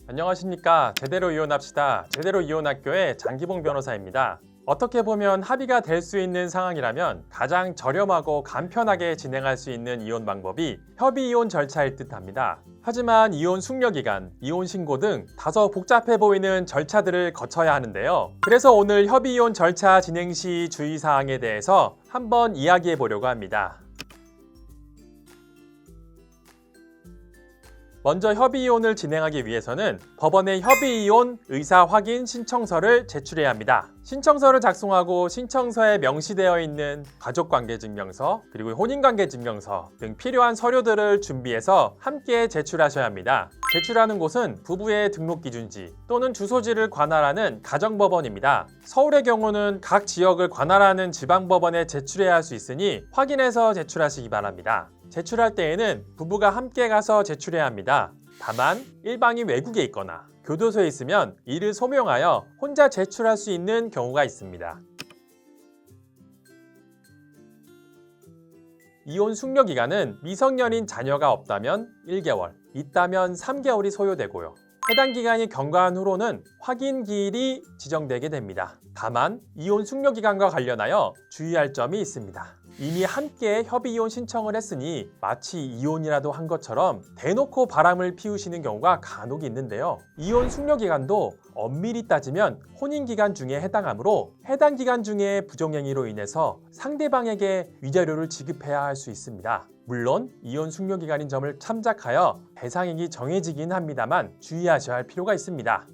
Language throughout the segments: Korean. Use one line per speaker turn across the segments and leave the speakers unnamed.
안녕하십니까. 제대로 이혼합시다. 제대로 이혼학교의 장기봉 변호사입니다. 어떻게 보면 합의가 될 수 있는 상황이라면 가장 저렴하고 간편하게 진행할 수 있는 이혼 방법이 협의이혼 절차일 듯합니다. 하지만 이혼 숙려기간, 이혼 신고 등 다소 복잡해 보이는 절차들을 거쳐야 하는데요. 그래서 오늘 협의이혼 절차 진행 시 주의사항에 대해서 한번 이야기해 보려고 합니다. 먼저 협의이혼을 진행하기 위해서는 법원에 협의이혼 의사 확인 신청서를 제출해야 합니다. 신청서를 작성하고 신청서에 명시되어 있는 가족관계증명서, 그리고 혼인관계증명서 등 필요한 서류들을 준비해서 함께 제출하셔야 합니다. 제출하는 곳은 부부의 등록기준지 또는 주소지를 관할하는 가정법원입니다. 서울의 경우는 각 지역을 관할하는 지방법원에 제출해야 할 수 있으니 확인해서 제출하시기 바랍니다. 제출할 때에는 부부가 함께 가서 제출해야 합니다. 다만 일방이 외국에 있거나 교도소에 있으면 이를 소명하여 혼자 제출할 수 있는 경우가 있습니다. 이혼 숙려기간은 미성년인 자녀가 없다면 1개월, 있다면 3개월이 소요되고요. 해당 기간이 경과한 후로는 확인 기일이 지정되게 됩니다. 다만 이혼 숙려기간과 관련하여 주의할 점이 있습니다. 이미 함께 협의이혼 신청을 했으니 마치 이혼이라도 한 것처럼 대놓고 바람을 피우시는 경우가 간혹 있는데요. 이혼 숙려기간도 엄밀히 따지면 혼인기간 중에 해당하므로 해당 기간 중에 부정행위로 인해서 상대방에게 위자료를 지급해야 할 수 있습니다. 물론 이혼 숙려기간인 점을 참작하여 배상액이 정해지긴 합니다만 주의하셔야 할 필요가 있습니다.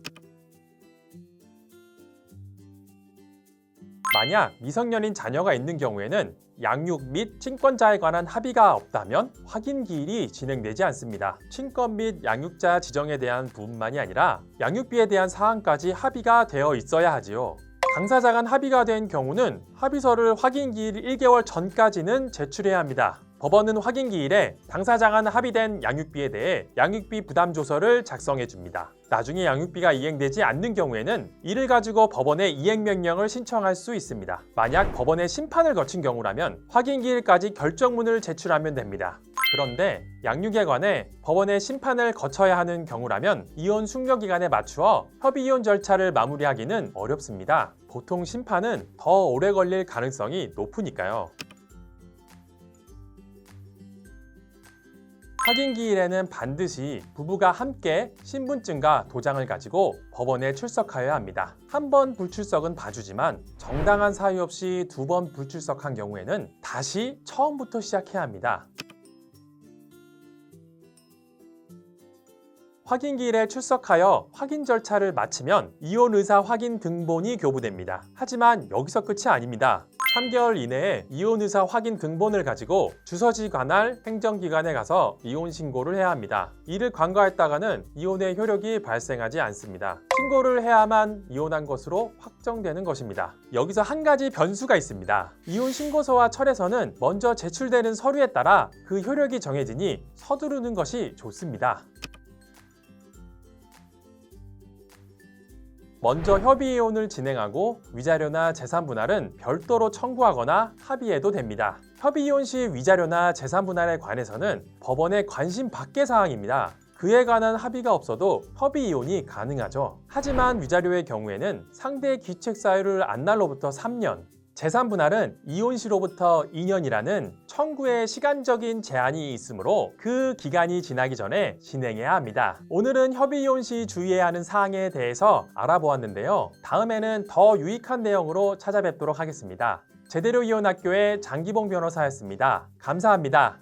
만약 미성년인 자녀가 있는 경우에는 양육 및 친권자에 관한 합의가 없다면 확인 기일이 진행되지 않습니다. 친권 및 양육자 지정에 대한 부분만이 아니라 양육비에 대한 사항까지 합의가 되어 있어야 하지요. 당사자 간 합의가 된 경우는 합의서를 확인 기일 1개월 전까지는 제출해야 합니다. 법원은 확인 기일에 당사자 간 합의된 양육비에 대해 양육비 부담 조서를 작성해 줍니다. 나중에 양육비가 이행되지 않는 경우에는 이를 가지고 법원에 이행명령을 신청할 수 있습니다. 만약 법원의 심판을 거친 경우라면 확인 기일까지 결정문을 제출하면 됩니다. 그런데 양육에 관해 법원의 심판을 거쳐야 하는 경우라면 이혼 숙려기간에 맞추어 협의이혼 절차를 마무리하기는 어렵습니다. 보통 심판은 더 오래 걸릴 가능성이 높으니까요. 확인 기일에는 반드시 부부가 함께 신분증과 도장을 가지고 법원에 출석하여야 합니다. 한 번 불출석은 봐주지만 정당한 사유 없이 2번 불출석한 경우에는 다시 처음부터 시작해야 합니다. 확인 기일에 출석하여 확인 절차를 마치면 이혼 의사 확인 등본이 교부됩니다. 하지만 여기서 끝이 아닙니다. 3개월 이내에 이혼 의사 확인 등본을 가지고 주소지 관할 행정기관에 가서 이혼 신고를 해야 합니다. 이를 간과했다가는 이혼의 효력이 발생하지 않습니다. 신고를 해야만 이혼한 것으로 확정되는 것입니다. 여기서 한 가지 변수가 있습니다. 이혼 신고서와 철회서는 먼저 제출되는 서류에 따라 그 효력이 정해지니 서두르는 것이 좋습니다. 먼저 협의이혼을 진행하고 위자료나 재산 분할은 별도로 청구하거나 합의해도 됩니다. 협의이혼 시 위자료나 재산 분할에 관해서는 법원의 관심 밖의 사항입니다. 그에 관한 합의가 없어도 협의이혼이 가능하죠. 하지만 위자료의 경우에는 상대의 귀책 사유를 안 날로부터 3년, 재산 분할은 이혼 시로부터 2년이라는 청구의 시간적인 제한이 있으므로 그 기간이 지나기 전에 진행해야 합니다. 오늘은 협의이혼 시 주의해야 하는 사항에 대해서 알아보았는데요. 다음에는 더 유익한 내용으로 찾아뵙도록 하겠습니다. 제대로 이혼학교의 장기봉 변호사였습니다. 감사합니다.